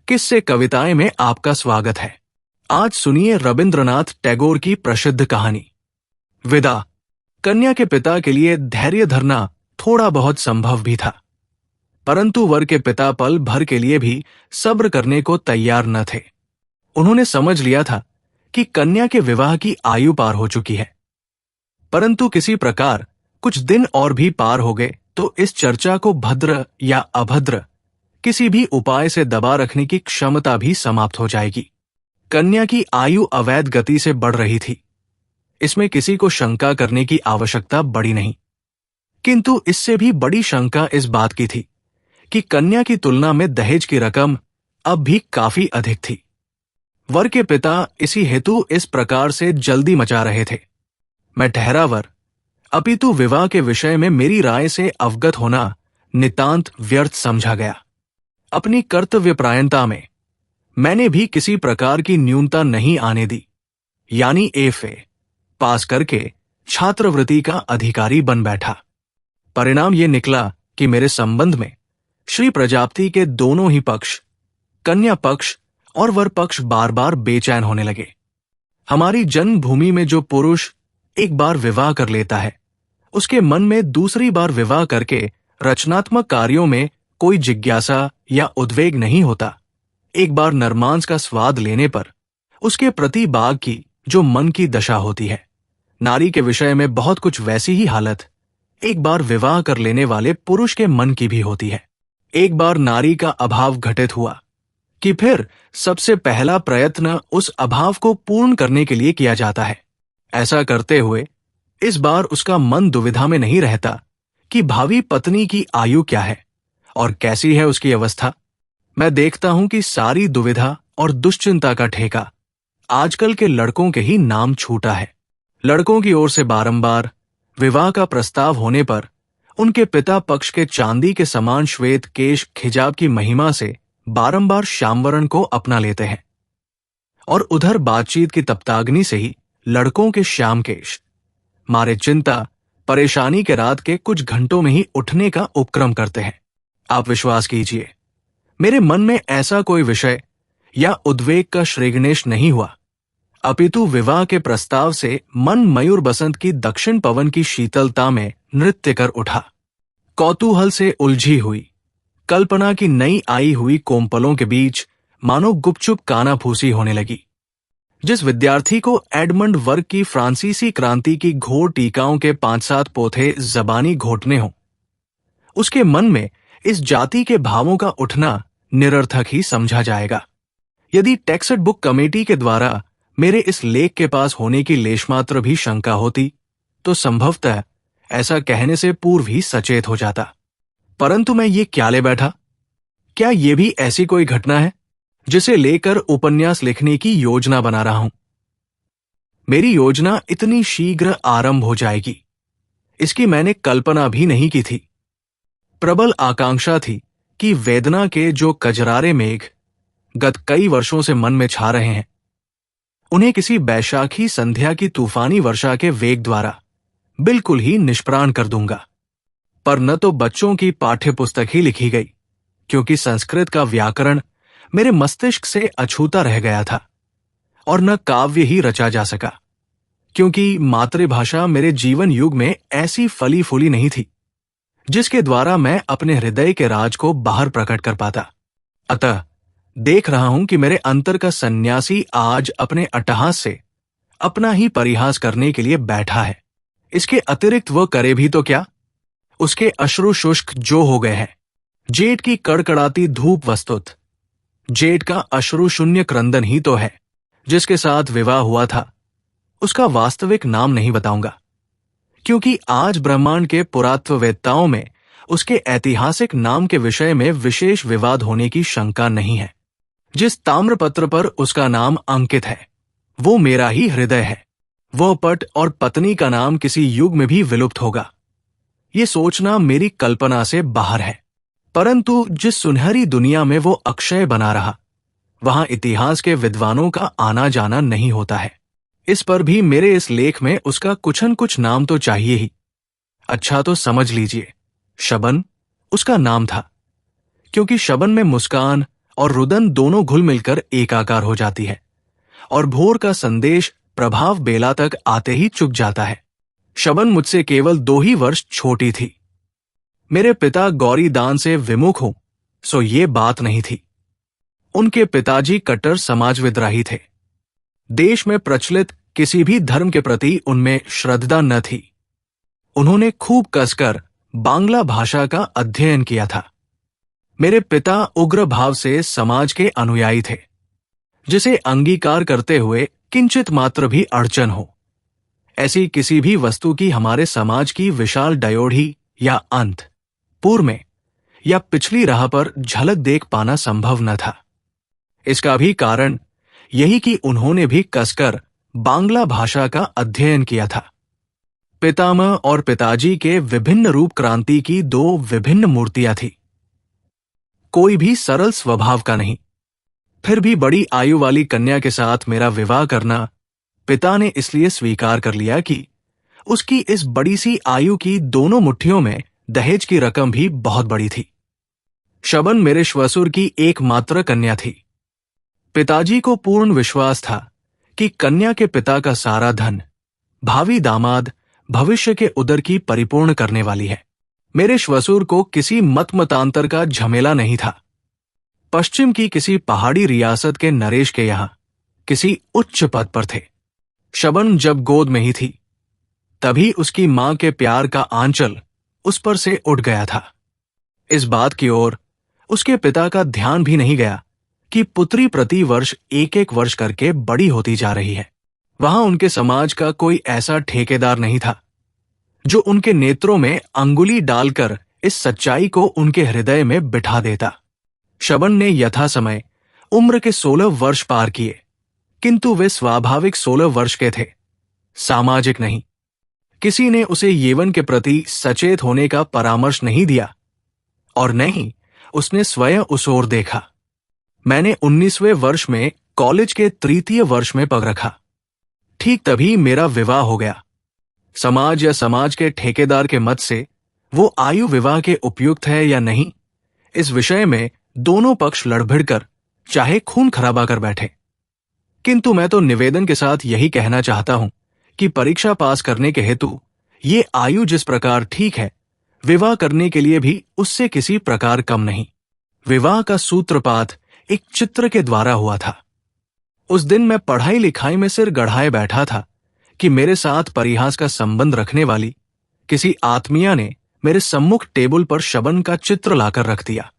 किस्से कविताएं में आपका स्वागत है। आज सुनिए रविंद्रनाथ टैगोर की प्रसिद्ध कहानी विदा। कन्या के पिता के लिए धैर्य धरना थोड़ा बहुत संभव भी था, परंतु वर के पिता पल भर के लिए भी सब्र करने को तैयार न थे। उन्होंने समझ लिया था कि कन्या के विवाह की आयु पार हो चुकी है, परंतु किसी प्रकार कुछ दिन और भी पार हो गए तो इस चर्चा को भद्र या अभद्र किसी भी उपाय से दबा रखने की क्षमता भी समाप्त हो जाएगी। कन्या की आयु अवैध गति से बढ़ रही थी, इसमें किसी को शंका करने की आवश्यकता बड़ी नहीं, किंतु इससे भी बड़ी शंका इस बात की थी कि कन्या की तुलना में दहेज की रकम अब भी काफी अधिक थी। वर के पिता इसी हेतु इस प्रकार से जल्दी मचा रहे थे। मैं ठहरा वर, अपितु विवाह के विषय में मेरी राय से अवगत होना नितांत व्यर्थ समझा गया। अपनी कर्तव्यपरायणता में मैंने भी किसी प्रकार की न्यूनता नहीं आने दी, यानी एफए पास करके छात्रवृत्ति का अधिकारी बन बैठा। परिणाम ये निकला कि मेरे संबंध में श्री प्रजापति के दोनों ही पक्ष, कन्या पक्ष और वर पक्ष, बार बार बेचैन होने लगे। हमारी जन्मभूमि में जो पुरुष एक बार विवाह कर लेता है, उसके मन में दूसरी बार विवाह करके रचनात्मक कार्यों में कोई जिज्ञासा या उद्वेग नहीं होता। एक बार नरमांस का स्वाद लेने पर उसके प्रति बाघ की जो मन की दशा होती है, नारी के विषय में बहुत कुछ वैसी ही हालत एक बार विवाह कर लेने वाले पुरुष के मन की भी होती है। एक बार नारी का अभाव घटित हुआ कि फिर सबसे पहला प्रयत्न उस अभाव को पूर्ण करने के लिए किया जाता है। ऐसा करते हुए इस बार उसका मन दुविधा में नहीं रहता कि भावी पत्नी की आयु क्या है और कैसी है उसकी अवस्था। मैं देखता हूं कि सारी दुविधा और दुश्चिंता का ठेका आजकल के लड़कों के ही नाम छूटा है। लड़कों की ओर से बारंबार विवाह का प्रस्ताव होने पर उनके पिता पक्ष के चांदी के समान श्वेत केश खिजाब की महिमा से बारंबार श्यामवरण को अपना लेते हैं, और उधर बातचीत की तप्ताग्नि से ही लड़कों के श्याम केश मारे चिंता परेशानी के रात के कुछ घंटों में ही उठने का उपक्रम करते हैं। आप विश्वास कीजिए, मेरे मन में ऐसा कोई विषय या उद्वेग का श्रीगणेश नहीं हुआ, अपितु विवाह के प्रस्ताव से मन मयूर बसंत की दक्षिण पवन की शीतलता में नृत्य कर उठा। कौतूहल से उलझी हुई कल्पना की नई आई हुई कोमपलों के बीच मानो गुपचुप कानाफूसी होने लगी। जिस विद्यार्थी को एडमंड वर्ग की फ्रांसीसी क्रांति की घोर टीकाओं के 5-7 पोथे जबानी घोटने हों, उसके मन में इस जाति के भावों का उठना निरर्थक ही समझा जाएगा। यदि टेक्स्ट बुक कमेटी के द्वारा मेरे इस लेख के पास होने की लेशमात्र भी शंका होती तो संभवतः ऐसा कहने से पूर्व ही सचेत हो जाता, परंतु मैं ये क्या ले बैठा। क्या ये भी ऐसी कोई घटना है जिसे लेकर उपन्यास लिखने की योजना बना रहा हूं? मेरी योजना इतनी शीघ्र आरंभ हो जाएगी, इसकी मैंने कल्पना भी नहीं की थी। प्रबल आकांक्षा थी कि वेदना के जो कजरारे मेघ गत कई वर्षों से मन में छा रहे हैं, उन्हें किसी बैशाखी संध्या की तूफानी वर्षा के वेग द्वारा बिल्कुल ही निष्प्राण कर दूंगा। पर न तो बच्चों की पाठ्य पुस्तक ही लिखी गई, क्योंकि संस्कृत का व्याकरण मेरे मस्तिष्क से अछूता रह गया था, और न काव्य ही रचा जा सका, क्योंकि मातृभाषा मेरे जीवन युग में ऐसी फली फूली नहीं थी जिसके द्वारा मैं अपने हृदय के राज को बाहर प्रकट कर पाता। अतः देख रहा हूं कि मेरे अंतर का सन्यासी आज अपने अट्टहास से अपना ही परिहास करने के लिए बैठा है। इसके अतिरिक्त वह करे भी तो क्या? उसके अश्रु शुष्क जो हो गए हैं, जेठ की कड़कड़ाती धूप वस्तुत जेठ का अश्रु शून्य क्रंदन ही तो है जिसके साथ विवाह हुआ था। उसका वास्तविक नाम नहीं बताऊंगा, क्योंकि आज ब्रह्मांड के पुरातत्ववेत्ताओं में उसके ऐतिहासिक नाम के विषय में विशेष विवाद होने की शंका नहीं है। जिस ताम्रपत्र पर उसका नाम अंकित है वो मेरा ही हृदय है। वह पट और पत्नी का नाम किसी युग में भी विलुप्त होगा, ये सोचना मेरी कल्पना से बाहर है। परंतु जिस सुनहरी दुनिया में वो अक्षय बना रहा, वहां इतिहास के विद्वानों का आना जाना नहीं होता है। इस पर भी मेरे इस लेख में उसका कुछन कुछ नाम तो चाहिए ही। अच्छा तो समझ लीजिए, शबन उसका नाम था, क्योंकि शबन में मुस्कान और रुदन दोनों घुल मिलकर एकाकार हो जाती है और भोर का संदेश प्रभाव बेला तक आते ही चुक जाता है। शबन मुझसे केवल 2 ही वर्ष छोटी थी। मेरे पिता गौरी दान से विमुख हों, सो ये बात नहीं थी। उनके पिताजी कट्टर समाजविद्रोही थे। देश में प्रचलित किसी भी धर्म के प्रति उनमें श्रद्धा न थी। उन्होंने खूब कसकर बांग्ला भाषा का अध्ययन किया था। मेरे पिता उग्र भाव से समाज के अनुयायी थे, जिसे अंगीकार करते हुए किंचित मात्र भी अड़चन हो, ऐसी किसी भी वस्तु की हमारे समाज की विशाल डयोढ़ी या अंत, पूर्व में या पिछली राह पर झलक देख पाना संभव न था। इसका भी कारण यही कि उन्होंने भी कसकर बांग्ला भाषा का अध्ययन किया था। पितामह और पिताजी के विभिन्न रूप क्रांति की 2 विभिन्न मूर्तियां थी। कोई भी सरल स्वभाव का नहीं। फिर भी बड़ी आयु वाली कन्या के साथ मेरा विवाह करना पिता ने इसलिए स्वीकार कर लिया कि उसकी इस बड़ी सी आयु की दोनों मुट्ठियों में दहेज की रकम भी बहुत बड़ी थी। शबन मेरे श्वसुर की एकमात्र कन्या थी। पिताजी को पूर्ण विश्वास था कि कन्या के पिता का सारा धन भावी दामाद भविष्य के उदर की परिपूर्ण करने वाली है। मेरे श्वसुर को किसी मतांतर का झमेला नहीं था। पश्चिम की किसी पहाड़ी रियासत के नरेश के यहां किसी उच्च पद पर थे। शबन जब गोद में ही थी, तभी उसकी मां के प्यार का आंचल उस पर से उठ गया था। इस बात की ओर उसके पिता का ध्यान भी नहीं गया कि पुत्री प्रति वर्ष 1-1 वर्ष करके बड़ी होती जा रही है। वहां उनके समाज का कोई ऐसा ठेकेदार नहीं था जो उनके नेत्रों में अंगुली डालकर इस सच्चाई को उनके हृदय में बिठा देता। शबन ने यथा समय उम्र के 16 वर्ष पार किए, किंतु वे स्वाभाविक 16 वर्ष के थे, सामाजिक नहीं। किसी ने उसे यौवन के प्रति सचेत होने का परामर्श नहीं दिया और नहीं उसने स्वयं उस ओर देखा। मैंने 19वें वर्ष में कॉलेज के 3य वर्ष में पग रखा। ठीक तभी मेरा विवाह हो गया। समाज या समाज के ठेकेदार के मत से वो आयु विवाह के उपयुक्त है या नहीं, इस विषय में दोनों पक्ष लड़भिड़कर चाहे खून खराबा कर बैठे। किंतु मैं तो निवेदन के साथ यही कहना चाहता हूं कि परीक्षा पास करने के हेतु ये आयु जिस प्रकार ठीक है, विवाह करने के लिए भी उससे किसी प्रकार कम नहीं। विवाह का सूत्रपात एक चित्र के द्वारा हुआ था। उस दिन मैं पढ़ाई लिखाई में सिर गढ़ाए बैठा था कि मेरे साथ परिहास का संबंध रखने वाली किसी आत्मीया ने मेरे सम्मुख टेबल पर शबन का चित्र लाकर रख दिया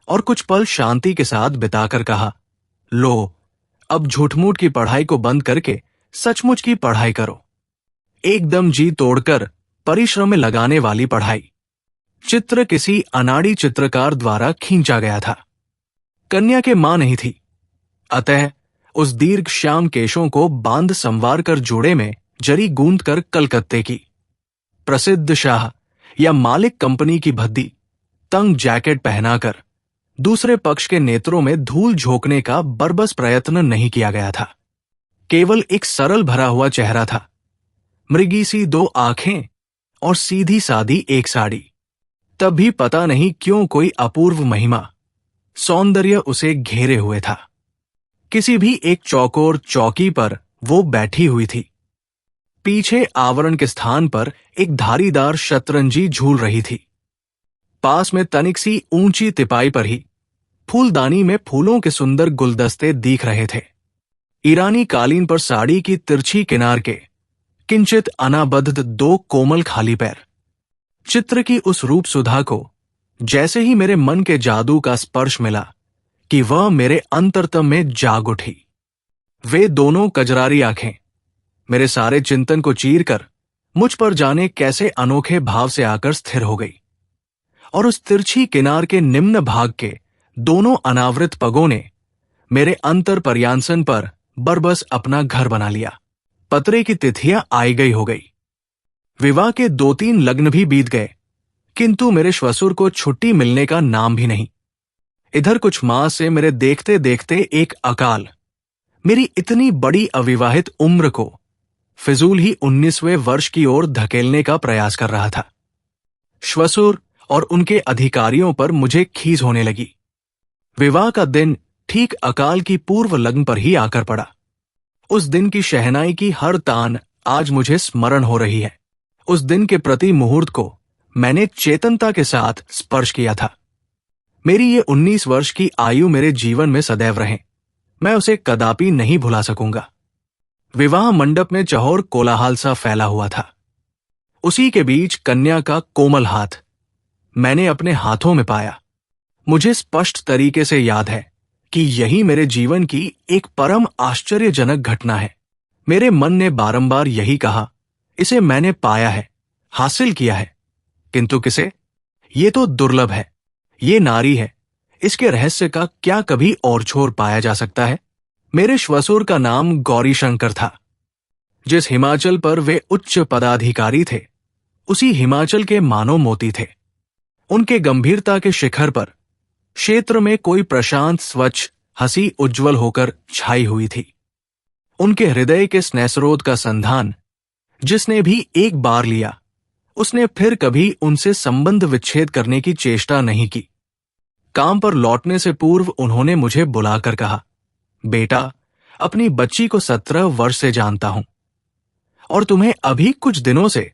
और कुछ पल शांति के साथ बिताकर कहा, लो, अब झूठमूठ की पढ़ाई को बंद करके सचमुच की पढ़ाई करो। एकदम जी तोड़कर परिश्रम में लगाने वाली पढ़ाई। चित्र किसी अनाड़ी चित्रकार द्वारा खींचा गया था। कन्या के मां नहीं थी, अतः उस दीर्घ श्याम केशों को बांध संवार कर जोड़े में जरी गूंद कर कलकत्ते की प्रसिद्ध शाह या मालिक कंपनी की भद्दी तंग जैकेट पहनाकर दूसरे पक्ष के नेत्रों में धूल झोंकने का बरबस प्रयत्न नहीं किया गया था। केवल एक सरल भरा हुआ चेहरा था, मृगी सी 2 आंखें और सीधी सादी एक साड़ी। तब भी पता नहीं क्यों कोई अपूर्व महिमा, सौंदर्य उसे घेरे हुए था। किसी भी एक चौकोर चौकी पर वो बैठी हुई थी। पीछे आवरण के स्थान पर एक धारीदार शतरंजी झूल रही थी। पास में तनिक सी ऊंची तिपाई पर ही फूलदानी में फूलों के सुंदर गुलदस्ते दिख रहे थे। ईरानी कालीन पर साड़ी की तिरछी किनार के किंचित अनाबद्ध 2 कोमल खाली पैर। चित्र की उस रूप सुधा को जैसे ही मेरे मन के जादू का स्पर्श मिला कि वह मेरे अंतरतम में जाग उठी। वे दोनों कजरारी आंखें मेरे सारे चिंतन को चीरकर मुझ पर जाने कैसे अनोखे भाव से आकर स्थिर हो गई और उस तिरछी किनार के निम्न भाग के दोनों अनावृत पगों ने मेरे अंतर पर्यांसन पर बरबस अपना घर बना लिया। पतरे की तिथियां आई गई हो गई। विवाह के 2-3 लग्न भी बीत गए, किंतु मेरे श्वसुर को छुट्टी मिलने का नाम भी नहीं। इधर कुछ माह से मेरे देखते देखते एक अकाल मेरी इतनी बड़ी अविवाहित उम्र को फिजूल ही 19वें वर्ष की ओर धकेलने का प्रयास कर रहा था। श्वसुर और उनके अधिकारियों पर मुझे खीज होने लगी। विवाह का दिन ठीक अकाल की पूर्व लग्न पर ही आकर पड़ा। उस दिन की शहनाई की हर तान आज मुझे स्मरण हो रही है। उस दिन के प्रति मुहूर्त को मैंने चेतनता के साथ स्पर्श किया था। मेरी ये 19 वर्ष की आयु मेरे जीवन में सदैव रहे। मैं उसे कदापि नहीं भुला सकूंगा। विवाह मंडप में चहौर कोलाहल सा फैला हुआ था। उसी के बीच कन्या का कोमल हाथ मैंने अपने हाथों में पाया। मुझे स्पष्ट तरीके से याद है कि यही मेरे जीवन की एक परम आश्चर्यजनक घटना है। मेरे मन ने बारंबार यही कहा, इसे मैंने पाया है, हासिल किया है। किंतु किसे? ये तो दुर्लभ है, ये नारी है, इसके रहस्य का क्या कभी और छोर पाया जा सकता है? मेरे श्वसुर का नाम गौरीशंकर था। जिस हिमाचल पर वे उच्च पदाधिकारी थे, उसी हिमाचल के मानो मोती थे। उनके गंभीरता के शिखर पर क्षेत्र में कोई प्रशांत स्वच्छ हंसी उज्जवल होकर छाई हुई थी। उनके हृदय के स्नेहस्रोत का संधान जिसने भी एक बार लिया, उसने फिर कभी उनसे संबंध विच्छेद करने की चेष्टा नहीं की। काम पर लौटने से पूर्व उन्होंने मुझे बुलाकर कहा, बेटा, अपनी बच्ची को 17 वर्ष से जानता हूं और तुम्हें अभी कुछ दिनों से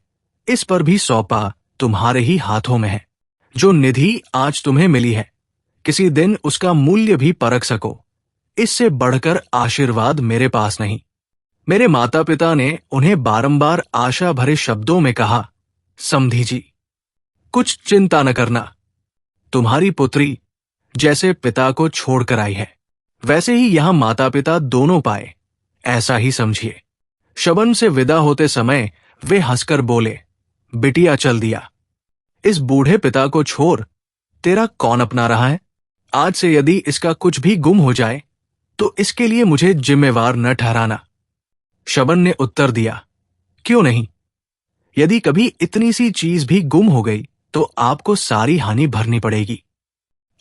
इस पर भी सौंपा तुम्हारे ही हाथों में है। जो निधि आज तुम्हें मिली है, किसी दिन उसका मूल्य भी परख सको, इससे बढ़कर आशीर्वाद मेरे पास नहीं। मेरे माता पिता ने उन्हें बारंबार आशा भरे शब्दों में कहा, समधी जी, कुछ चिंता न करना। तुम्हारी पुत्री जैसे पिता को छोड़कर आई है, वैसे ही यहां माता पिता दोनों पाए, ऐसा ही समझिए। शबन से विदा होते समय वे हंसकर बोले, बिटिया चल दिया। इस बूढ़े पिता को छोड़ तेरा कौन अपना रहा है? आज से यदि इसका कुछ भी गुम हो जाए तो इसके लिए मुझे जिम्मेवार न ठहराना। शबन ने उत्तर दिया, क्यों नहीं? यदि कभी इतनी सी चीज भी गुम हो गई तो आपको सारी हानि भरनी पड़ेगी।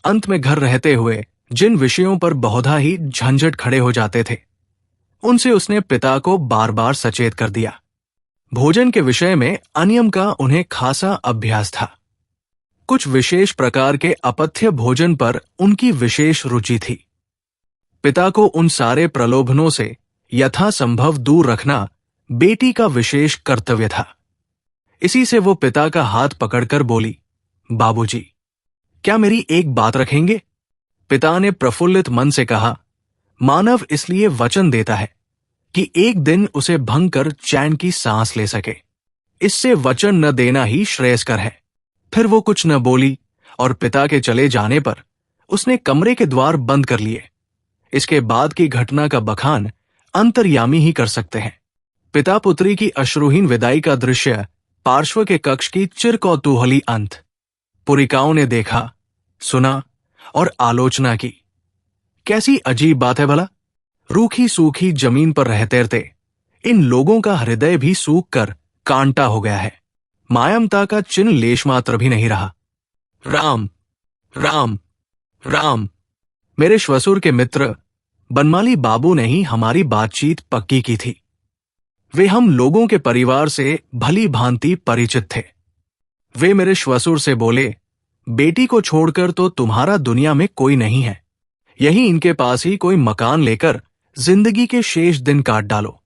अंत में घर रहते हुए जिन विषयों पर बहुधा ही झंझट खड़े हो जाते थे, उनसे उसने पिता को बार बार सचेत कर दिया। भोजन के विषय में अनियम का उन्हें खासा अभ्यास था। कुछ विशेष प्रकार के अपथ्य भोजन पर उनकी विशेष रुचि थी। पिता को उन सारे प्रलोभनों से यथासंभव दूर रखना बेटी का विशेष कर्तव्य था। इसी से वो पिता का हाथ पकड़कर बोली, बाबूजी, क्या मेरी एक बात रखेंगे? पिता ने प्रफुल्लित मन से कहा, मानव इसलिए वचन देता है कि एक दिन उसे भंग कर चैन की सांस ले सके। इससे वचन न देना ही श्रेयस्कर है। फिर वो कुछ न बोली और पिता के चले जाने पर उसने कमरे के द्वार बंद कर लिए। इसके बाद की घटना का बखान अंतर्यामी ही कर सकते हैं। पिता पुत्री की अश्रुहीन विदाई का दृश्य पार्श्व के कक्ष की चिरकौतूहली अंत पुरिकाओं ने देखा, सुना और आलोचना की। कैसी अजीब बात है भला, रूखी सूखी जमीन पर रहते रहते इन लोगों का हृदय भी सूख कर कांटा हो गया है। मायामता का चिन्ह लेश मात्र भी नहीं रहा। राम राम राम। मेरे श्वसुर के मित्र बनमाली बाबू ने ही हमारी बातचीत पक्की की थी। वे हम लोगों के परिवार से भली भांति परिचित थे। वे मेरे श्वसुर से बोले, बेटी को छोड़कर तो तुम्हारा दुनिया में कोई नहीं है। यही इनके पास ही कोई मकान लेकर जिंदगी के शेष दिन काट डालो।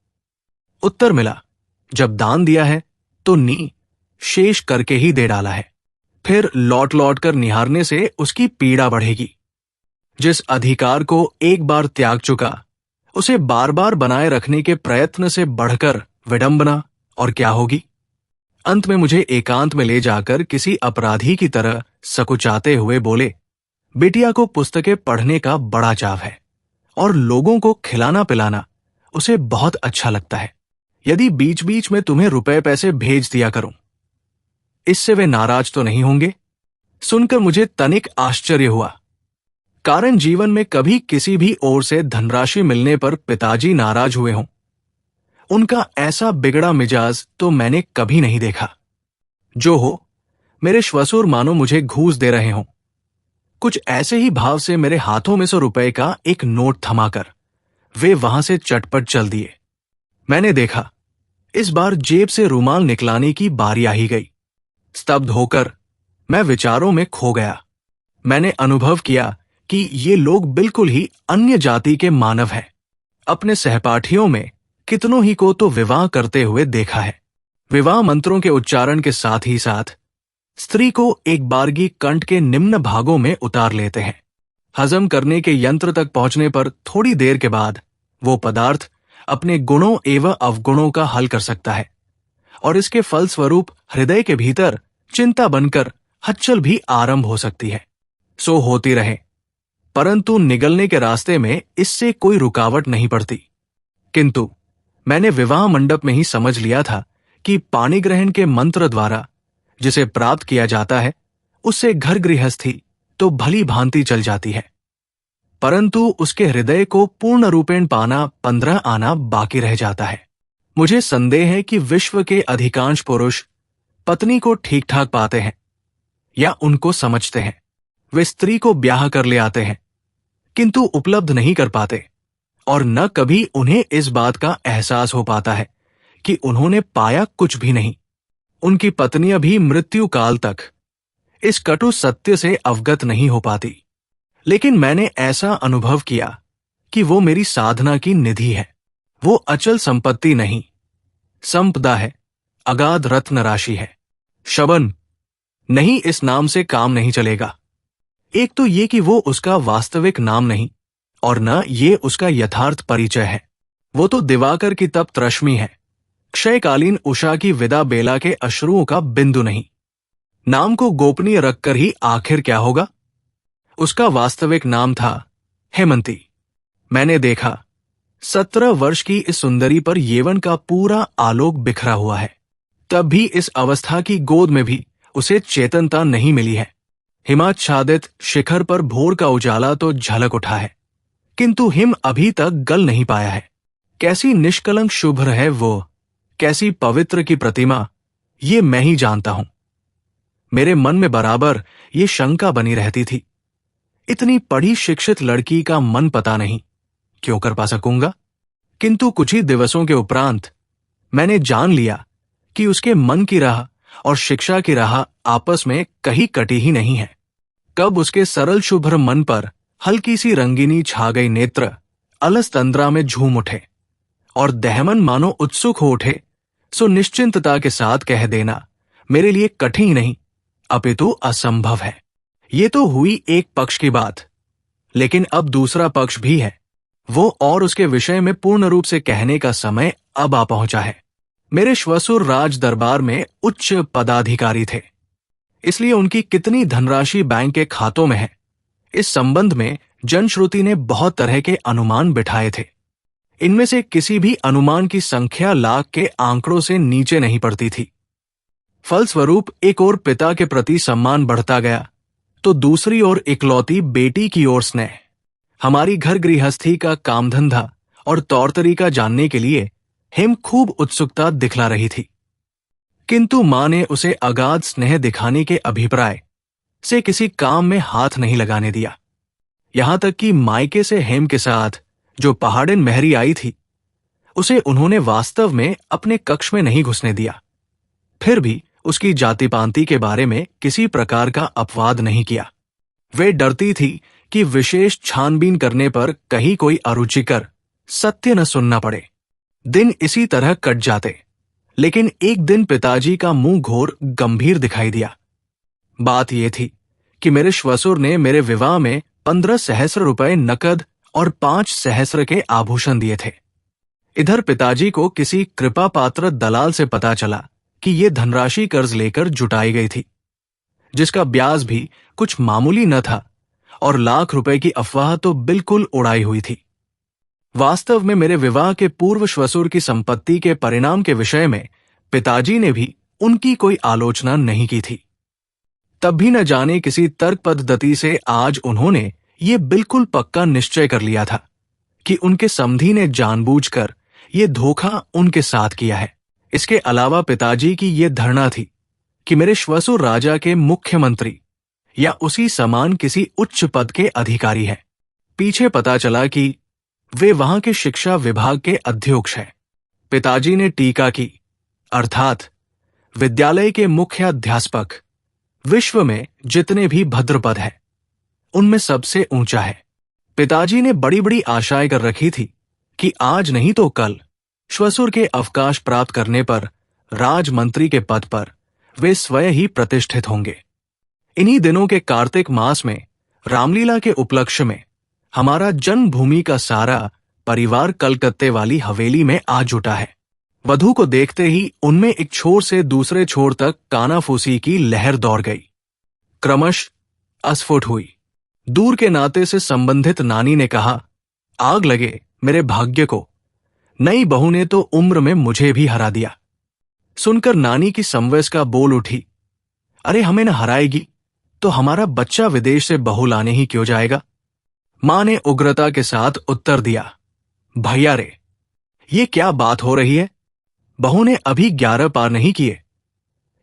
उत्तर मिला, जब दान दिया है तो नी शेष करके ही दे डाला है। फिर लौट लौट कर निहारने से उसकी पीड़ा बढ़ेगी। जिस अधिकार को एक बार त्याग चुका, उसे बार बार बनाए रखने के प्रयत्न से बढ़कर विडंबना और क्या होगी। अंत में मुझे एकांत में ले जाकर किसी अपराधी की तरह सकुचाते हुए बोले, बिटिया को पुस्तकें पढ़ने का बड़ा चाव है और लोगों को खिलाना पिलाना उसे बहुत अच्छा लगता है। यदि बीच बीच में तुम्हें रुपए पैसे भेज दिया करूं, इससे वे नाराज तो नहीं होंगे? सुनकर मुझे तनिक आश्चर्य हुआ, कारण जीवन में कभी किसी भी ओर से धनराशि मिलने पर पिताजी नाराज हुए हों। उनका ऐसा बिगड़ा मिजाज तो मैंने कभी नहीं देखा। जो हो, मेरे श्वसुर मानो मुझे घूस दे रहे हों। कुछ ऐसे ही भाव से मेरे हाथों में 100 रुपए का एक नोट थमाकर वे वहां से चटपट चल दिए। मैंने देखा, इस बार जेब से रुमाल निकलाने की बारी आ ही गई। स्तब्ध होकर मैं विचारों में खो गया। मैंने अनुभव किया कि ये लोग बिल्कुल ही अन्य जाति के मानव हैं। अपने सहपाठियों में कितनों ही को तो विवाह करते हुए देखा है। विवाह मंत्रों के उच्चारण के साथ ही साथ स्त्री को एक बारगी कंठ के निम्न भागों में उतार लेते हैं। हजम करने के यंत्र तक पहुंचने पर थोड़ी देर के बाद वो पदार्थ अपने गुणों एवं अवगुणों का हल कर सकता है और इसके फलस्वरूप हृदय के भीतर चिंता बनकर हलचल भी आरंभ हो सकती है। सो होती रहे, परंतु निगलने के रास्ते में इससे कोई रुकावट नहीं पड़ती। किंतु मैंने विवाह मंडप में ही समझ लिया था कि पाणी ग्रहण के मंत्र द्वारा जिसे प्राप्त किया जाता है उससे घर गृहस्थी तो भली भांति चल जाती है, परंतु उसके हृदय को पूर्ण रूपेण पाना 15 आना बाकी रह जाता है। मुझे संदेह है कि विश्व के अधिकांश पुरुष पत्नी को ठीक ठाक पाते हैं या उनको समझते हैं। वे स्त्री को ब्याह कर ले आते हैं किंतु उपलब्ध नहीं कर पाते और न कभी उन्हें इस बात का एहसास हो पाता है कि उन्होंने पाया कुछ भी नहीं। उनकी पत्नियां भी मृत्यु काल तक इस कटु सत्य से अवगत नहीं हो पाती। लेकिन मैंने ऐसा अनुभव किया कि वो मेरी साधना की निधि है। वो अचल संपत्ति नहीं, संपदा है, अगाध रत्न राशि है। शबन नहीं, इस नाम से काम नहीं चलेगा। एक तो ये कि वो उसका वास्तविक नाम नहीं और न ये उसका यथार्थ परिचय है। वो तो दिवाकर की तप्त रश्मि है, क्षयकालीन उषा की विदा बेला के अश्रुओं का बिंदु नहीं। नाम को गोपनीय रखकर ही आखिर क्या होगा? उसका वास्तविक नाम था हेमंती। मैंने देखा 17 वर्ष की इस सुंदरी पर यौवन का पूरा आलोक बिखरा हुआ है। तब भी इस अवस्था की गोद में भी उसे चेतनता नहीं मिली है। हिमाच्छादित शिखर पर भोर का उजाला तो झलक उठा है, किंतु हिम अभी तक गल नहीं पाया है। कैसी निष्कलंक शुभ्र है वो, कैसी पवित्र की प्रतिमा, ये मैं ही जानता हूं। मेरे मन में बराबर ये शंका बनी रहती थी, इतनी पढ़ी शिक्षित लड़की का मन पता नहीं क्यों कर पा सकूंगा। किंतु कुछ ही दिवसों के उपरांत मैंने जान लिया कि उसके मन की राह और शिक्षा की राह आपस में कहीं कटी ही नहीं है। कब उसके सरल शुभ्र मन पर हल्की सी रंगीनी छा गई नेत्र अलस तंद्रा में झूम उठे और दहमन मानो उत्सुक हो उठे, सो निश्चिंतता के साथ कह देना मेरे लिए कठिन नहीं अपितु असंभव है। ये तो हुई एक पक्ष की बात, लेकिन अब दूसरा पक्ष भी है। वो और उसके विषय में पूर्ण रूप से कहने का समय अब आ पहुंचा है। मेरे श्वसुर राज दरबार में उच्च पदाधिकारी थे, इसलिए उनकी कितनी धनराशि बैंक के खातों में है, इस संबंध में जनश्रुति ने बहुत तरह के अनुमान बिठाए थे। इनमें से किसी भी अनुमान की संख्या लाख के आंकड़ों से नीचे नहीं पड़ती थी। फलस्वरूप एक ओर पिता के प्रति सम्मान बढ़ता गया तो दूसरी ओर इकलौती बेटी की ओर स्नेह। हमारी घर गृहस्थी का कामधंधा और तौर तरीका जानने के लिए हिम खूब उत्सुकता दिखला रही थी, किंतु मां ने उसे अगाध स्नेह दिखाने के अभिप्राय से किसी काम में हाथ नहीं लगाने दिया। यहां तक कि मायके से हेम के साथ जो पहाड़िन महरी आई थी, उसे उन्होंने वास्तव में अपने कक्ष में नहीं घुसने दिया। फिर भी उसकी जाति पांति के बारे में किसी प्रकार का अपवाद नहीं किया। वे डरती थी कि विशेष छानबीन करने पर कहीं कोई अरुचिकर सत्य न सुनना पड़े। दिन इसी तरह कट जाते, लेकिन एक दिन पिताजी का मुंह घोर गंभीर दिखाई दिया। बात यह थी कि मेरे श्वसुर ने मेरे विवाह में 15 सहस्र रुपए नकद और 5 सहस्र के आभूषण दिए थे। इधर पिताजी को किसी कृपा पात्र दलाल से पता चला कि ये धनराशि कर्ज लेकर जुटाई गई थी, जिसका ब्याज भी कुछ मामूली न था और लाख रुपए की अफवाह तो बिल्कुल उड़ाई हुई थी। वास्तव में मेरे विवाह के पूर्व श्वसुर की संपत्ति के परिणाम के विषय में पिताजी ने भी उनकी कोई आलोचना नहीं की थी। तब भी न जाने किसी तर्क पद्धति से आज उन्होंने ये बिल्कुल पक्का निश्चय कर लिया था कि उनके समधी ने जानबूझकर ये धोखा उनके साथ किया है। इसके अलावा पिताजी की ये धारणा थी कि मेरे श्वसुर राजा के मुख्यमंत्री या उसी समान किसी उच्च पद के अधिकारी हैं। पीछे पता चला कि वे वहां के शिक्षा विभाग के अध्यक्ष हैं। पिताजी ने टीका की, अर्थात विद्यालय के मुख्य अध्यापक, विश्व में जितने भी भद्रपद हैं उनमें सबसे ऊंचा है। पिताजी ने बड़ी बड़ी आशाएं कर रखी थी कि आज नहीं तो कल श्वसुर के अवकाश प्राप्त करने पर राजमंत्री के पद पर वे स्वयं ही प्रतिष्ठित होंगे। इन्हीं दिनों के कार्तिक मास में रामलीला के उपलक्ष्य में हमारा जन्मभूमि का सारा परिवार कलकत्ते वाली हवेली में आ जुटा है। वधू को देखते ही उनमें एक छोर से दूसरे छोर तक कानाफूसी की लहर दौड़ गई। क्रमश अस्फुट हुई। दूर के नाते से संबंधित नानी ने कहा, आग लगे मेरे भाग्य को, नई बहू ने तो उम्र में मुझे भी हरा दिया। सुनकर नानी की समवयस्का बोल उठी, अरे हमें न हराएगी तो हमारा बच्चा विदेश से बहू लाने ही क्यों जाएगा। मां ने उग्रता के साथ उत्तर दिया, भैया रे, ये क्या बात हो रही है। बहू ने अभी 11 पार नहीं किए,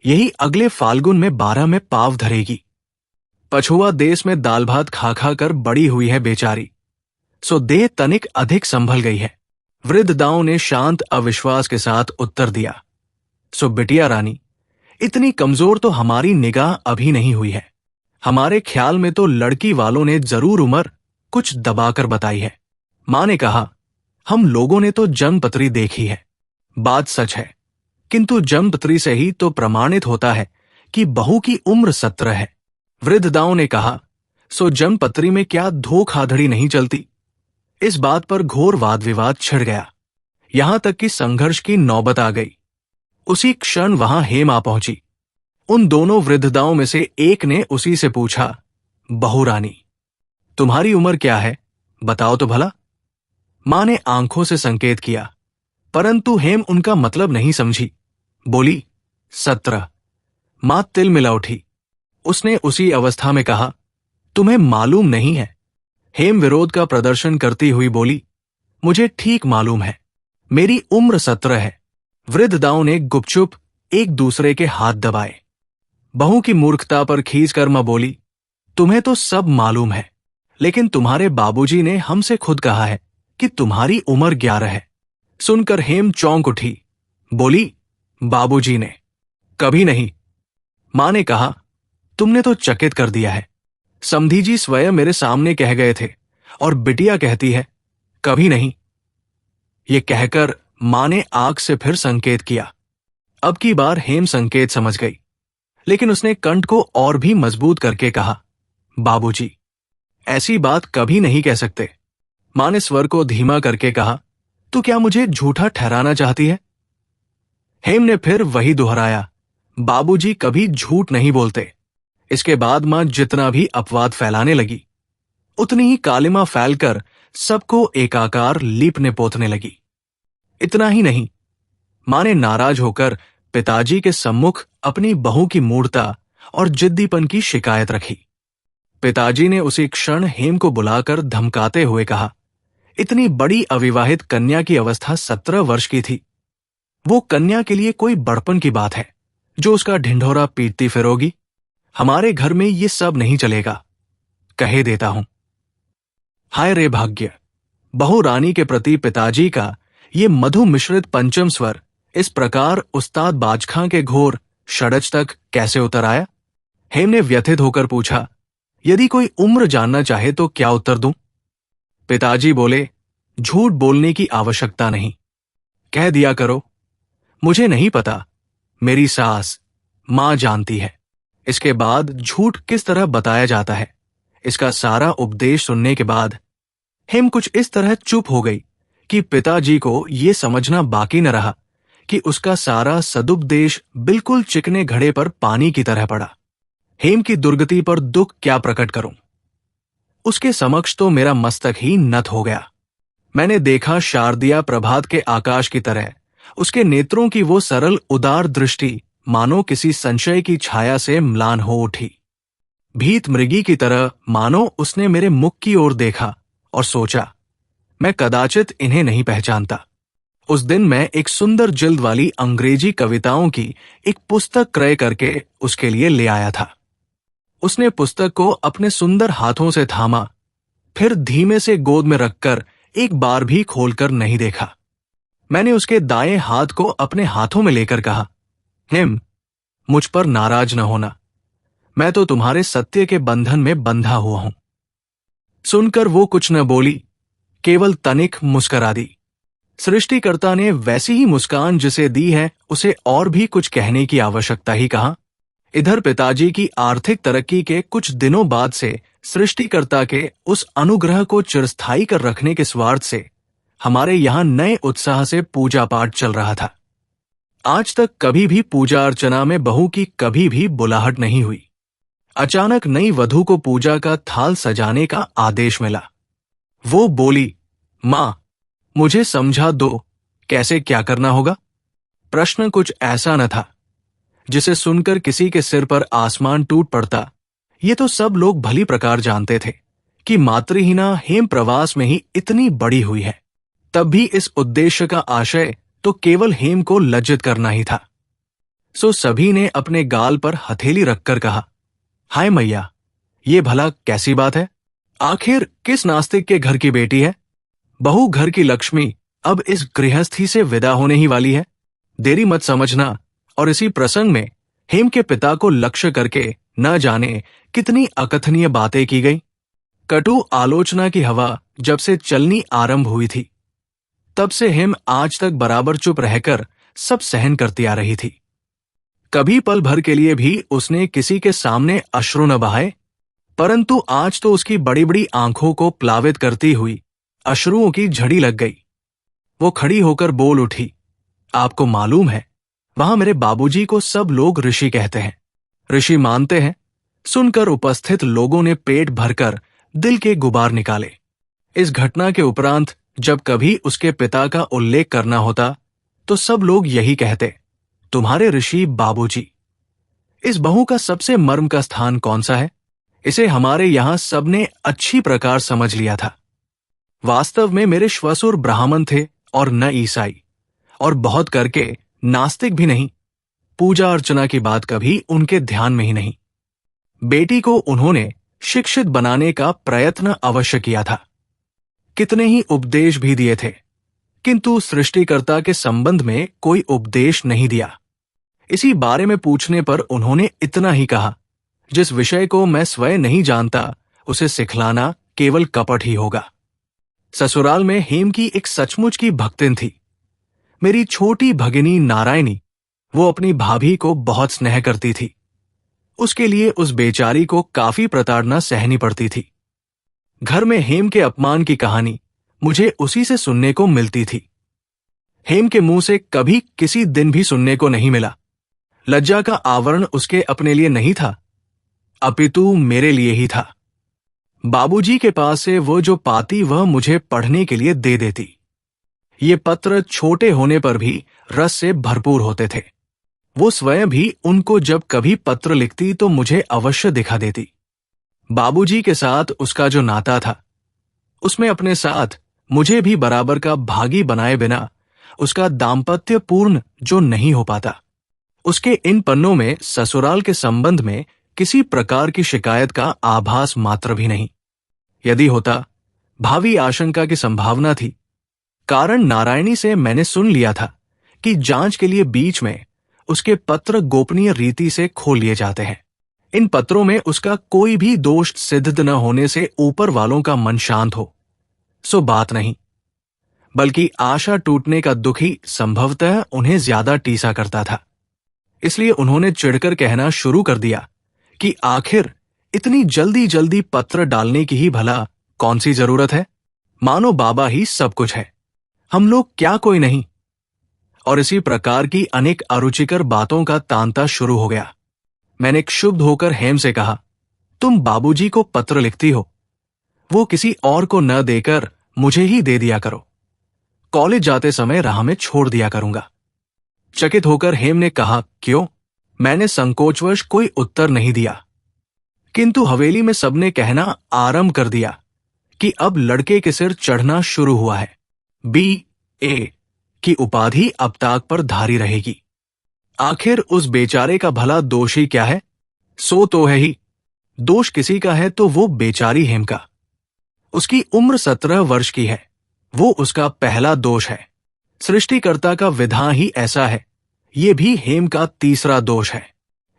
यही अगले फाल्गुन में 12 में पाव धरेगी। पछुआ देश में दाल भात खा खा कर बड़ी हुई है बेचारी, सो देह तनिक अधिक संभल गई है। वृद्ध दाऊ ने शांत अविश्वास के साथ उत्तर दिया, सो बिटिया रानी, इतनी कमजोर तो हमारी निगाह अभी नहीं हुई है। हमारे ख्याल में तो लड़की वालों ने जरूर उम्र कुछ दबाकर बताई है। मां ने कहा, हम लोगों ने तो जन्मपत्री देखी है, बात सच है, किंतु जन्मपत्री से ही तो प्रमाणित होता है कि बहू की उम्र 17 है। वृद्ध दाऊ ने कहा, सो जन्मपत्री में क्या धोखाधड़ी नहीं चलती। इस बात पर घोर वाद विवाद छिड़ गया, यहां तक कि संघर्ष की नौबत आ गई। उसी क्षण वहां हेम आ पहुंची। उन दोनों वृद्धदाओं में से एक ने उसी से पूछा, बहू रानी, तुम्हारी उम्र क्या है, बताओ तो भला। मां ने आंखों से संकेत किया, परंतु हेम उनका मतलब नहीं समझी। बोली, 17। मां तिल मिला उठी। उसने उसी अवस्था में कहा, तुम्हें मालूम नहीं है। हेम विरोध का प्रदर्शन करती हुई बोली, मुझे ठीक मालूम है, मेरी उम्र 17 है। वृद्ध दाऊ ने गुपचुप एक दूसरे के हाथ दबाए। बहू की मूर्खता पर खींचकर मां बोली, तुम्हें तो सब मालूम है, लेकिन तुम्हारे बाबूजी ने हमसे खुद कहा है कि तुम्हारी उम्र 11 है। सुनकर हेम चौंक उठी। बोली, बाबूजी ने? कभी नहीं। मां ने कहा, तुमने तो चकित कर दिया है। समधी जी स्वयं मेरे सामने कह गए थे और बिटिया कहती है, कभी नहीं। ये कहकर मां ने आंख से फिर संकेत किया। अब की बार हेम संकेत समझ गई, लेकिन उसने कंठ को और भी मजबूत करके कहा, बाबूजी, ऐसी बात कभी नहीं कह सकते। मां ने स्वर को धीमा करके कहा, तू क्या मुझे झूठा ठहराना चाहती है? हेम ने फिर वही दोहराया, बाबूजी कभी झूठ नहीं बोलते। इसके बाद मां जितना भी अपवाद फैलाने लगी, उतनी ही कालिमा फैलकर सबको एकाकार लीपने पोतने लगी। इतना ही नहीं, मां ने नाराज होकर पिताजी के सम्मुख अपनी बहू की मूढ़ता और जिद्दीपन की शिकायत रखी। पिताजी ने उसी क्षण हेम को बुलाकर धमकाते हुए कहा, इतनी बड़ी अविवाहित कन्या की अवस्था 17 वर्ष की थी। वो कन्या के लिए कोई बड़पन की बात है जो उसका ढिंढोरा पीटती फिरोगी। हमारे घर में ये सब नहीं चलेगा, कहे देता हूं। हाय रे भाग्य, बहू रानी के प्रति पिताजी का ये मधु मिश्रित पंचम स्वर इस प्रकार उस्ताद बाजखां के घोर षड्ज तक कैसे उतर आया? हेम ने व्यथित होकर पूछा, यदि कोई उम्र जानना चाहे तो क्या उत्तर दूं? पिताजी बोले, झूठ बोलने की आवश्यकता नहीं, कह दिया करो, मुझे नहीं पता, मेरी सास मां जानती है। इसके बाद झूठ किस तरह बताया जाता है, इसका सारा उपदेश सुनने के बाद हेम कुछ इस तरह चुप हो गई कि पिताजी को यह समझना बाकी न रहा कि उसका सारा सदुपदेश बिल्कुल चिकने घड़े पर पानी की तरह पड़ा। हेम की दुर्गति पर दुख क्या प्रकट करूं? उसके समक्ष तो मेरा मस्तक ही नत हो गया। मैंने देखा शारदिया प्रभात के आकाश की तरह उसके नेत्रों की वो सरल उदार दृष्टि मानो किसी संशय की छाया से म्लान हो उठी। भीत मृगी की तरह मानो उसने मेरे मुख की ओर देखा और सोचा, मैं कदाचित इन्हें नहीं पहचानता। उस दिन मैं एक सुंदर जिल्द वाली अंग्रेजी कविताओं की एक पुस्तक क्रय करके उसके लिए ले आया था। उसने पुस्तक को अपने सुंदर हाथों से थामा, फिर धीमे से गोद में रखकर एक बार भी खोलकर नहीं देखा। मैंने उसके दाएं हाथ को अपने हाथों में लेकर कहा, हेम, मुझ पर नाराज न होना, मैं तो तुम्हारे सत्य के बंधन में बंधा हुआ हूं। सुनकर वो कुछ न बोली, केवल तनिक मुस्करा दी। सृष्टिकर्ता ने वैसी ही मुस्कान जिसे दी है उसे और भी कुछ कहने की आवश्यकता ही कहाँ। इधर पिताजी की आर्थिक तरक्की के कुछ दिनों बाद से सृष्टिकर्ता के उस अनुग्रह को चिरस्थायी कर रखने के स्वार्थ से हमारे यहाँ नए उत्साह से पूजा पाठ चल रहा था। आज तक कभी भी पूजा अर्चना में बहू की कभी भी बुलाहट नहीं हुई। अचानक नई वधू को पूजा का थाल सजाने का आदेश मिला। वो बोली, मां, मुझे समझा दो, कैसे क्या करना होगा। प्रश्न कुछ ऐसा न था जिसे सुनकर किसी के सिर पर आसमान टूट पड़ता। ये तो सब लोग भली प्रकार जानते थे कि मातृहीना हेम प्रवास में ही इतनी बड़ी हुई है। तब भी इस उद्देश्य का आशय तो केवल हेम को लज्जित करना ही था। सो सभी ने अपने गाल पर हथेली रखकर कहा, हाय मैया, ये भला कैसी बात है? आखिर किस नास्तिक के घर की बेटी है? बहू घर की लक्ष्मी अब इस गृहस्थी से विदा होने ही वाली है। देरी मत समझना। और इसी प्रसंग में हेम के पिता को लक्ष्य करके न जाने कितनी अकथनीय बातें की गई। कटु आलोचना की हवा जब से चलनी आरंभ हुई थी, तब से हेम आज तक बराबर चुप रहकर सब सहन करती आ रही थी। कभी पल भर के लिए भी उसने किसी के सामने अश्रु न बहाए, परंतु आज तो उसकी बड़ी बड़ी आंखों को प्लावित करती हुई अश्रुओं की झड़ी लग गई। वो खड़ी होकर बोल उठी, आपको मालूम है, वहां मेरे बाबूजी को सब लोग ऋषि कहते हैं, ऋषि मानते हैं। सुनकर उपस्थित लोगों ने पेट भरकर दिल के गुबार निकाले। इस घटना के उपरांत जब कभी उसके पिता का उल्लेख करना होता तो सब लोग यही कहते, तुम्हारे ऋषि बाबूजी। इस बहू का सबसे मर्म का स्थान कौन सा है, इसे हमारे यहां सबने अच्छी प्रकार समझ लिया था। वास्तव में मेरे श्वसुर ब्राह्मण थे और न ईसाई, और बहुत करके नास्तिक भी नहीं। पूजा अर्चना की बात कभी उनके ध्यान में ही नहीं। बेटी को उन्होंने शिक्षित बनाने का प्रयत्न अवश्य किया था। कितने ही उपदेश भी दिए थे, किंतु सृष्टिकर्ता के संबंध में कोई उपदेश नहीं दिया। इसी बारे में पूछने पर उन्होंने इतना ही कहा, जिस विषय को मैं स्वयं नहीं जानता उसे सिखलाना केवल कपट ही होगा। ससुराल में हेम की एक सचमुच की भक्तिन थी, मेरी छोटी भगिनी नारायणी। वो अपनी भाभी को बहुत स्नेह करती थी। उसके लिए उस बेचारी को काफी प्रताड़ना सहनी पड़ती थी। घर में हेम के अपमान की कहानी मुझे उसी से सुनने को मिलती थी। हेम के मुंह से कभी किसी दिन भी सुनने को नहीं मिला। लज्जा का आवरण उसके अपने लिए नहीं था, अपितु मेरे लिए ही था। बाबूजी के पास से वो जो पाती वह मुझे पढ़ने के लिए दे देती। ये पत्र छोटे होने पर भी रस से भरपूर होते थे। वो स्वयं भी उनको जब कभी पत्र लिखती तो मुझे अवश्य दिखा देती। बाबूजी के साथ उसका जो नाता था, उसमें अपने साथ मुझे भी बराबर का भागी बनाए बिना उसका दाम्पत्य पूर्ण जो नहीं हो पाता। उसके इन पन्नों में ससुराल के संबंध में किसी प्रकार की शिकायत का आभास मात्र भी नहीं। यदि होता, भावी आशंका की संभावना थी। कारण नारायणी से मैंने सुन लिया था कि जांच के लिए बीच में उसके पत्र गोपनीय रीति से खोल लिए जाते हैं। इन पत्रों में उसका कोई भी दोष सिद्ध न होने से ऊपर वालों का मन शांत हो, सो बात नहीं, बल्कि आशा टूटने का दुख ही संभवतः उन्हें ज्यादा टीसा करता था। इसलिए उन्होंने चिढ़कर कहना शुरू कर दिया कि आखिर इतनी जल्दी जल्दी पत्र डालने की ही भला कौन सी जरूरत है, मानो बाबा ही सब कुछ है, हम लोग क्या कोई नहीं। और इसी प्रकार की अनेक अरुचिकर बातों का तांता शुरू हो गया। मैंने क्षुब्ध होकर हेम से कहा, तुम बाबूजी को पत्र लिखती हो, वो किसी और को न देकर मुझे ही दे दिया करो। कॉलेज जाते समय राह में छोड़ दिया करूंगा। चकित होकर हेम ने कहा, क्यों? मैंने संकोचवश कोई उत्तर नहीं दिया, किंतु हवेली में सबने कहना आरंभ कर दिया कि अब लड़के के सिर चढ़ना शुरू हुआ है। B.A. की उपाधि अब ताक पर धारी रहेगी। आखिर उस बेचारे का भला दोष ही क्या है? सो तो है ही। दोष किसी का है तो वो बेचारी हेम का। उसकी उम्र 17 वर्ष की है, वो उसका पहला दोष है। सृष्टिकर्ता का विधान ही ऐसा है, ये भी हेम का तीसरा दोष है।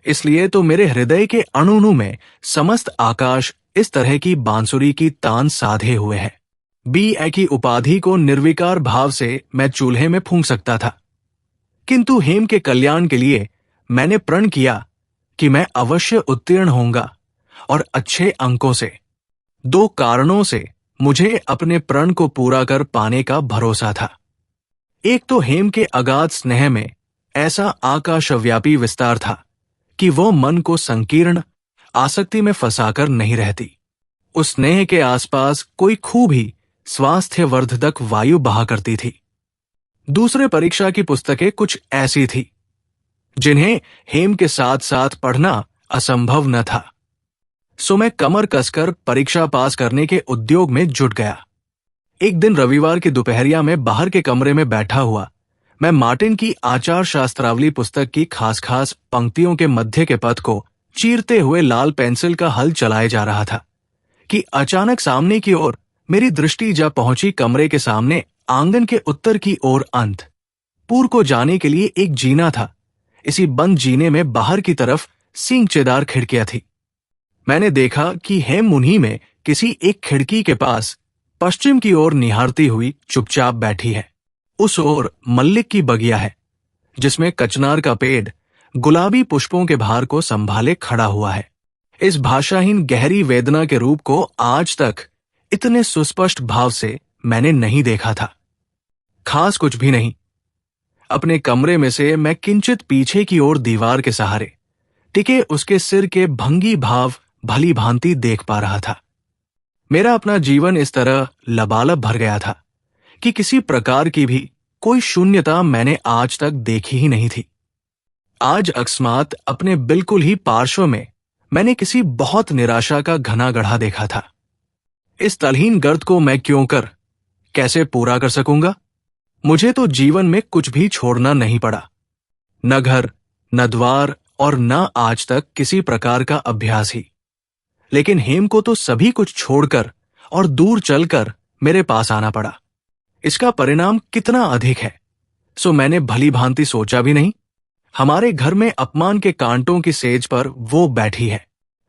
इसलिए तो मेरे हृदय के अणुअणु में समस्त आकाश इस तरह की बांसुरी की तान साधे हुए है। BA की उपाधि को निर्विकार भाव से मैं चूल्हे में फूंक सकता था, किंतु हेम के कल्याण के लिए मैंने प्रण किया कि मैं अवश्य उत्तीर्ण होऊंगा, और अच्छे अंकों से। 2 कारणों से मुझे अपने प्रण को पूरा कर पाने का भरोसा था। एक तो हेम के अगाध स्नेह में ऐसा आकाशव्यापी विस्तार था कि वो मन को संकीर्ण आसक्ति में फंसाकर नहीं रहती। उस स्नेह के आसपास कोई खूब ही स्वास्थ्यवर्धक वायु बहा करती थी। दूसरे, परीक्षा की पुस्तकें कुछ ऐसी थी जिन्हें हेम के साथ साथ पढ़ना असंभव न था। सो मैं कमर कसकर परीक्षा पास करने के उद्योग में जुट गया। एक दिन रविवार की दोपहरिया में बाहर के कमरे में बैठा हुआ मैं मार्टिन की आचार शास्त्रावली पुस्तक की खास खास पंक्तियों के मध्य के पद को चीरते हुए लाल पेंसिल का हल चलाए जा रहा था कि अचानक सामने की ओर मेरी दृष्टि जा पहुंची। कमरे के सामने आंगन के उत्तर की ओर अंत पूर्व को जाने के लिए एक जीना था। इसी बंद जीने में बाहर की तरफ सींगचेदार खिड़कियां थी। मैंने देखा कि हेम उन्हीं में किसी एक खिड़की के पास पश्चिम की ओर निहारती हुई चुपचाप बैठी है। उस ओर मल्लिक की बगिया है, जिसमें कचनार का पेड़ गुलाबी पुष्पों के भार को संभाले खड़ा हुआ है। इस भाषाहीन गहरी वेदना के रूप को आज तक इतने सुस्पष्ट भाव से मैंने नहीं देखा था। खास कुछ भी नहीं। अपने कमरे में से मैं किंचित पीछे की ओर दीवार के सहारे टिके उसके सिर के भंगी भाव भली भांति देख पा रहा था। मेरा अपना जीवन इस तरह लबालब भर गया था कि किसी प्रकार की भी कोई शून्यता मैंने आज तक देखी ही नहीं थी। आज अकस्मात अपने बिल्कुल ही पार्श्व में मैंने किसी बहुत निराशा का घना गढ़ा देखा था। इस तलहीन गर्त को मैं क्यों कर कैसे पूरा कर सकूंगा? मुझे तो जीवन में कुछ भी छोड़ना नहीं पड़ा, न घर, न द्वार और न आज तक किसी प्रकार का अभ्यास ही। लेकिन हेम को तो सभी कुछ छोड़कर और दूर चलकर मेरे पास आना पड़ा। इसका परिणाम कितना अधिक है सो मैंने भली भांति सोचा भी नहीं। हमारे घर में अपमान के कांटों की सेज पर वो बैठी है।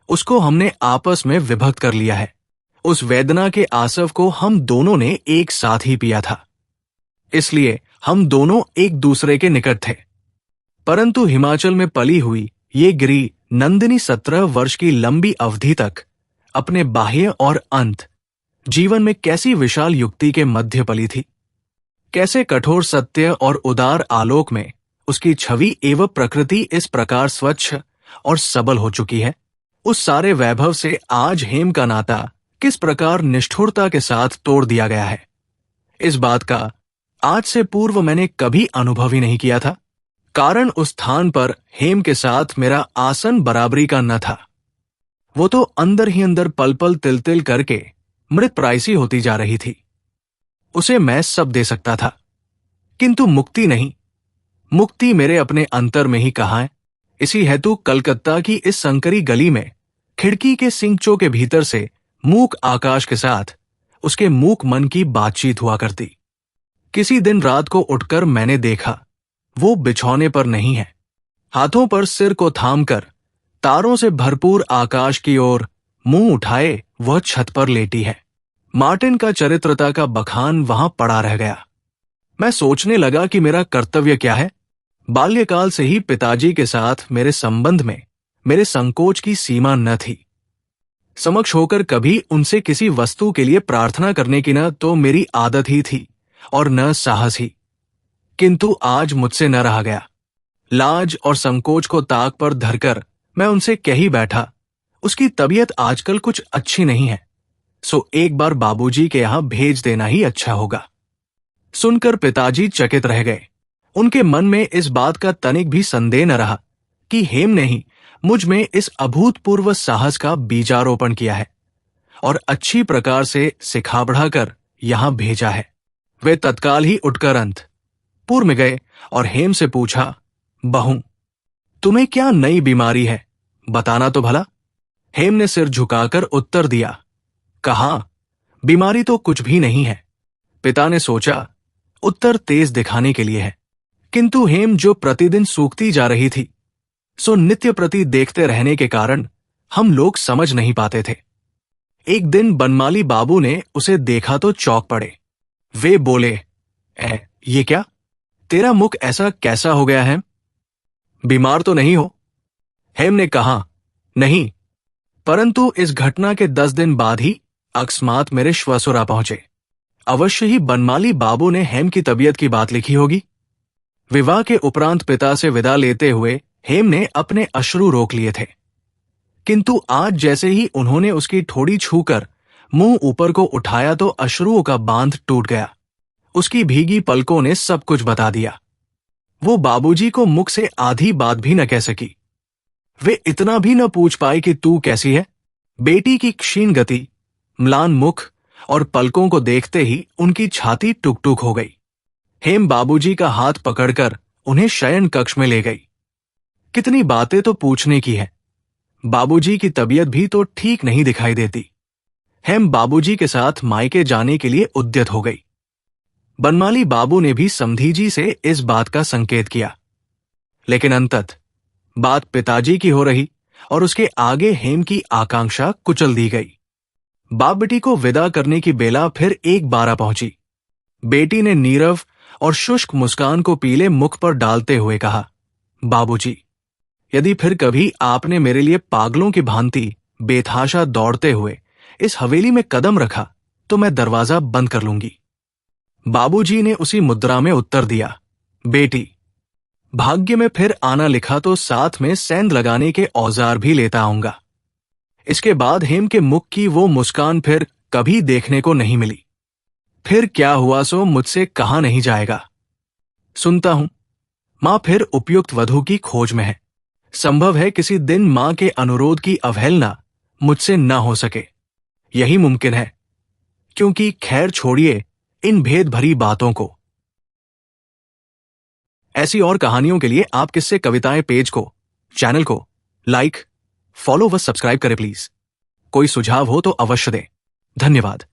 उसको हमने आपस में विभक्त कर लिया है। उस वेदना के आसव को हम दोनों ने एक साथ ही पिया था, इसलिए हम दोनों एक दूसरे के निकट थे। परंतु हिमाचल में पली हुई ये गिरी नंदिनी 17 वर्ष की लंबी अवधि तक अपने बाह्य और अंत जीवन में कैसी विशाल युक्ति के मध्य पली थी। कैसे कठोर सत्य और उदार आलोक में उसकी छवि एवं प्रकृति इस प्रकार स्वच्छ और सबल हो चुकी है। उस सारे वैभव से आज हेम का नाता किस प्रकार निष्ठुरता के साथ तोड़ दिया गया है, इस बात का आज से पूर्व मैंने कभी अनुभव ही नहीं किया था। कारण उस स्थान पर हेम के साथ मेरा आसन बराबरी का न था। वो तो अंदर ही अंदर पल पल तिल तिल करके मृत प्रायसी होती जा रही थी। उसे मैं सब दे सकता था, किंतु मुक्ति नहीं। मुक्ति मेरे अपने अंतर में ही कहाँ है। इसी हेतु कलकत्ता की इस संकरी गली में खिड़की के सिंचों के भीतर से मूक आकाश के साथ उसके मूक मन की बातचीत हुआ करती। किसी दिन रात को उठकर मैंने देखा वो बिछौने पर नहीं है। हाथों पर सिर को थामकर तारों से भरपूर आकाश की ओर मुंह उठाए वह छत पर लेटी है। मार्टिन का चरित्रता का बखान वहां पड़ा रह गया। मैं सोचने लगा कि मेरा कर्तव्य क्या है। बाल्यकाल से ही पिताजी के साथ मेरे संबंध में मेरे संकोच की सीमा न थी। समक्ष होकर कभी उनसे किसी वस्तु के लिए प्रार्थना करने की न तो मेरी आदत ही थी और न साहस ही। किंतु आज मुझसे न रहा गया। लाज और संकोच को ताक पर धरकर मैं उनसे कह ही बैठा, उसकी तबीयत आजकल कुछ अच्छी नहीं है, सो एक बार बाबूजी के यहां भेज देना ही अच्छा होगा। सुनकर पिताजी चकित रह गए। उनके मन में इस बात का तनिक भी संदेह न रहा कि हेम ने ही मुझ में इस अभूतपूर्व साहस का बीजारोपण किया है और अच्छी प्रकार से सिखा बढ़ाकर यहां भेजा है। वे तत्काल ही उठकर अंतपुर में गए और हेम से पूछा, बहू, तुम्हें क्या नई बीमारी है, बताना तो भला। हेम ने सिर झुकाकर उत्तर दिया, कहा, बीमारी तो कुछ भी नहीं है। पिता ने सोचा उत्तर तेज दिखाने के लिए है, किंतु हेम जो प्रतिदिन सूखती जा रही थी सो नित्य प्रति देखते रहने के कारण हम लोग समझ नहीं पाते थे। एक दिन बनमाली बाबू ने उसे देखा तो चौंक पड़े। वे बोले, ये क्या? तेरा मुख ऐसा कैसा हो गया है? बीमार तो नहीं हो? हेम ने कहा, नहीं, परंतु इस घटना के 10 दिन बाद ही अकस्मात मेरे श्वसुरा पहुंचे। अवश्य ही बनमाली बाबू ने हेम की तबीयत की बात लिखी होगी। विवाह के उपरांत पिता से विदा लेते हुए हेम ने अपने अश्रु रोक लिए थे, किंतु आज जैसे ही उन्होंने उसकी ठोड़ी छूकर मुंह ऊपर को उठाया तो अश्रुओं का बांध टूट गया। उसकी भीगी पलकों ने सब कुछ बता दिया। वो बाबूजी को मुख से आधी बात भी न कह सकी। वे इतना भी न पूछ पाई कि तू कैसी है। बेटी की क्षीण गति, म्लान मुख और पलकों को देखते ही उनकी छाती टुक टुक हो गई। हेम बाबूजी का हाथ पकड़कर उन्हें शयन कक्ष में ले गई। कितनी बातें तो पूछने की है। बाबूजी की तबीयत भी तो ठीक नहीं दिखाई देती। हेम बाबूजी के साथ मायके जाने के लिए उद्यत हो गई। बनमाली बाबू ने भी समधीजी से इस बात का संकेत किया, लेकिन अंततः बात पिताजी की हो रही और उसके आगे हेम की आकांक्षा कुचल दी गई। बाप बेटी को विदा करने की बेला फिर एक बार आ पहुंची। बेटी ने नीरव और शुष्क मुस्कान को पीले मुख पर डालते हुए कहा, बाबूजी, यदि फिर कभी आपने मेरे लिए पागलों की भांति बेतहाशा दौड़ते हुए इस हवेली में कदम रखा तो मैं दरवाजा बंद कर लूंगी। बाबूजी ने उसी मुद्रा में उत्तर दिया, बेटी, भाग्य में फिर आना लिखा तो साथ में सेंध लगाने के औजार भी लेता आऊंगा। इसके बाद हेम के मुख की वो मुस्कान फिर कभी देखने को नहीं मिली। फिर क्या हुआ सो मुझसे कहा नहीं जाएगा। सुनता हूं मां फिर उपयुक्त वधू की खोज में है। संभव है किसी दिन मां के अनुरोध की अवहेलना मुझसे न हो सके। यही मुमकिन है, क्योंकि खैर छोड़िए इन भेद भरी बातों को। ऐसी और कहानियों के लिए आप किससे कविताएं पेज को, चैनल को लाइक, फॉलो व सब्सक्राइब करें प्लीज। कोई सुझाव हो तो अवश्य दें। धन्यवाद।